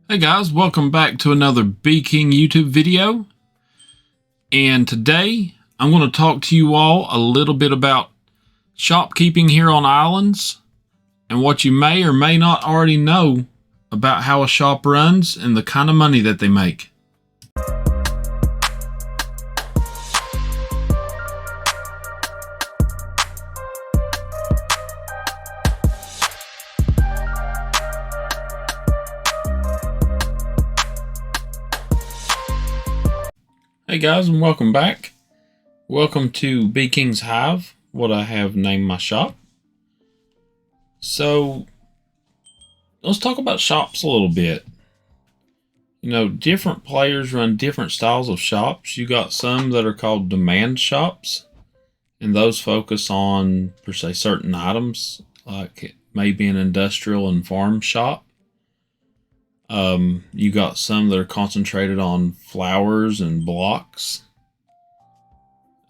Hey guys, welcome back to another BeeKing YouTube video. And today I'm going to talk to you all a little bit about shopkeeping here on islands and what you may or may not already know about how a shop runs and the kind of money that they make. Hey guys, and welcome back. Welcome to BeeKing's Hive, what I have named my shop. So, let's talk about shops a little bit. You know, different players run different styles of shops. You got some that are called demand shops, and those focus on, per se, certain items, like maybe an industrial and farm shop. You got some that are concentrated on flowers and blocks.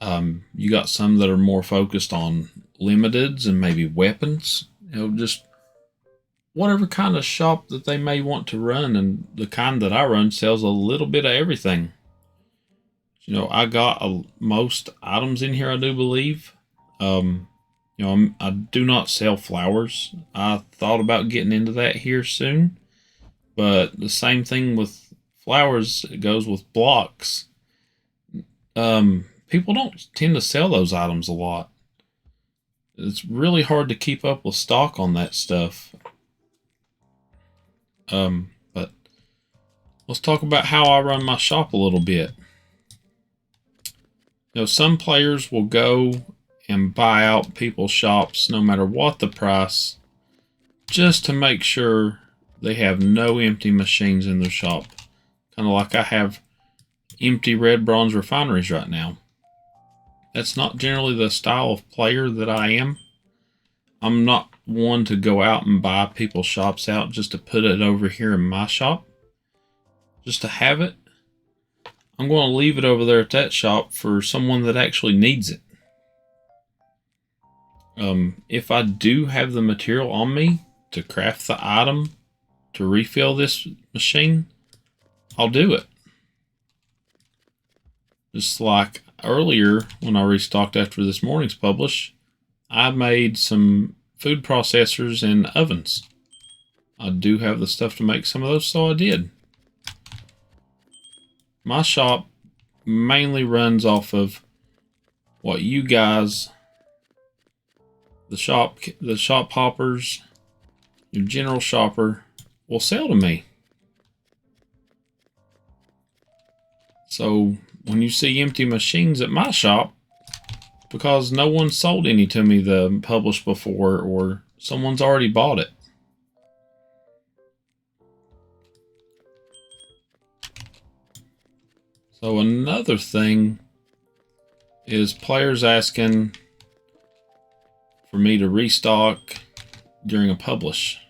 You got some that are more focused on limiteds and maybe weapons. You know, just whatever kind of shop that they may want to run, and the kind that I run sells a little bit of everything. You know, I got most items in here, I do believe. You know, I do not sell flowers. I thought about getting into that here soon. But the same thing with flowers, it goes with blocks. People don't tend to sell those items a lot. It's really hard to keep up with stock on that stuff. But let's talk about how I run my shop a little bit. You know, some players will go and buy out people's shops no matter what the price, just to make sure they have no empty machines in their shop. Kind of like I have empty red bronze refineries right now. That's not generally the style of player that I am. I'm not one to go out and buy people's shops out just to put it over here in my shop, just to have it. I'm going to leave it over there at that shop for someone that actually needs it. If I do have the material on me to craft the item to refill this machine, I'll do it. Just like earlier when I restocked after this morning's publish, I made some food processors and ovens. I do have the stuff to make some of those, so I did. My shop mainly runs off of what you guys, the shop hoppers, your general shopper, will sell to me. So when you see empty machines at my shop, because no one sold any to me the published before, or someone's already bought it. So another thing is players asking for me to restock during a publish.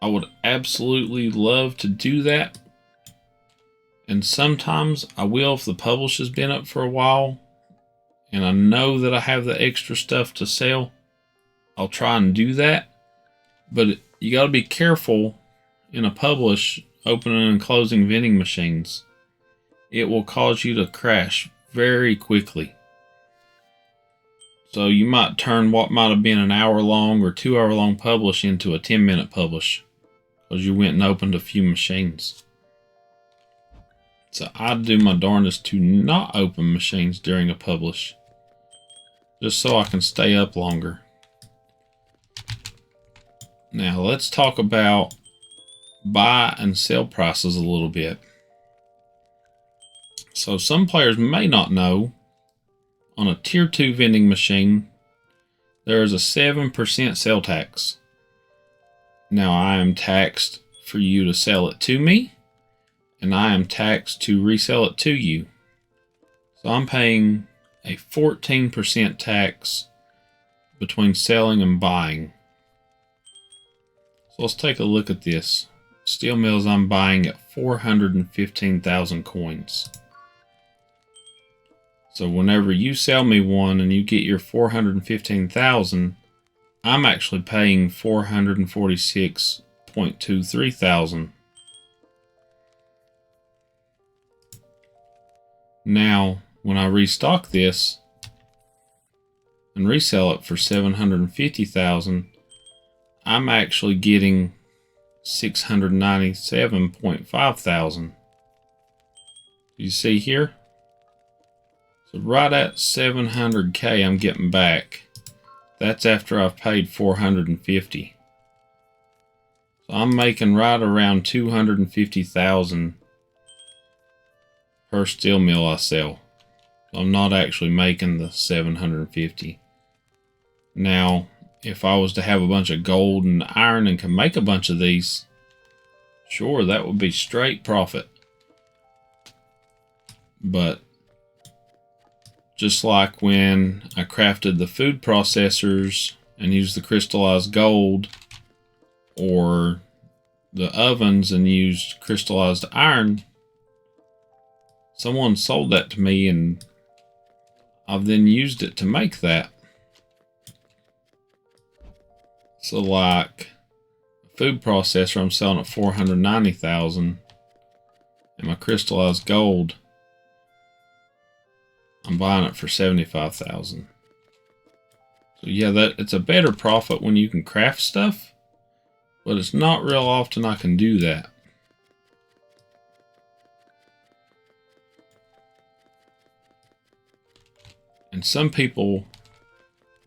I would absolutely love to do that. And sometimes I will if the publish has been up for a while and I know that I have the extra stuff to sell. I'll try and do that. But you got to be careful in a publish opening and closing vending machines. It will cause you to crash very quickly. So you might turn what might have been an hour-long or 2-hour-long publish into a 10-minute publish because you went and opened a few machines. So I do my darndest to not open machines during a publish, just so I can stay up longer. Now let's talk about buy and sell prices a little bit. So some players may not know, on a tier 2 vending machine, there is a 7% sale tax. Now I am taxed for you to sell it to me, and I am taxed to resell it to you. So I'm paying a 14% tax between selling and buying. So let's take a look at this. Steel mills I'm buying at 415,000 coins. So whenever you sell me one and you get your 415,000, I'm actually paying 446 1.23 thousand. Now, when I restock this and resell it for 750,000, I'm actually getting 697.5 thousand. You see here? So right at 700K I'm getting back. That's after I've paid 450. So I'm making right around 250,000 per steel mill I sell. I'm not actually making the 750. Now, if I was to have a bunch of gold and iron and can make a bunch of these, sure, that would be straight profit. But just like when I crafted the food processors and used the crystallized gold, or the ovens and used crystallized iron, someone sold that to me and I've then used it to make that. So like a food processor, I'm selling at 490,000, and my crystallized gold, I'm buying it for 75,000. So yeah, it's a better profit when you can craft stuff, but it's not real often I can do that. And some people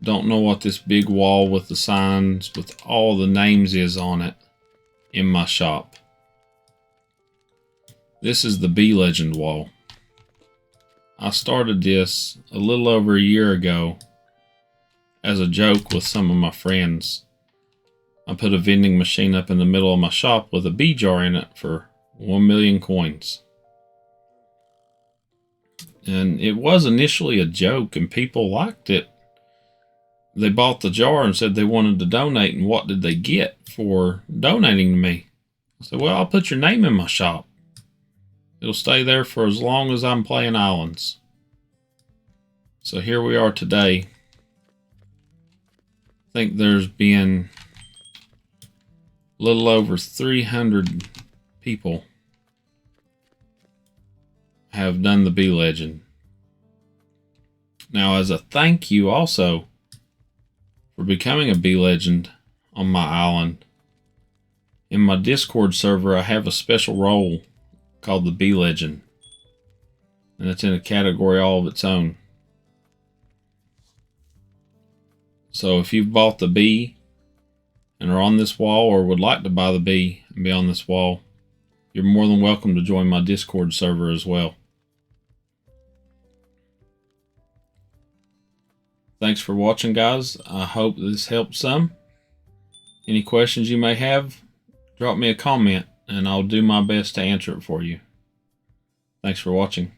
don't know what this big wall with the signs with all the names is on it in my shop. This is the Bee Legend wall. I started this a little over a year ago as a joke with some of my friends. I put a vending machine up in the middle of my shop with a bee jar in it for 1 million coins. And it was initially a joke and people liked it. They bought the jar and said they wanted to donate, and what did they get for donating to me? I said, well, I'll put your name in my shop. It'll stay there for as long as I'm playing Islands. So here we are today. I think there's been a little over 300 people have done the Bee Legend. Now, as a thank you also for becoming a Bee Legend on my island, in my Discord server I have a special role called the Bee Legend, and it's in a category all of its own. So if you've bought the bee and are on this wall, or would like to buy the bee and be on this wall, you're more than welcome to join my Discord server as well. Thanks for watching, guys. I hope this helped some. Any questions you may have, drop me a comment and I'll do my best to answer it for you. Thanks for watching.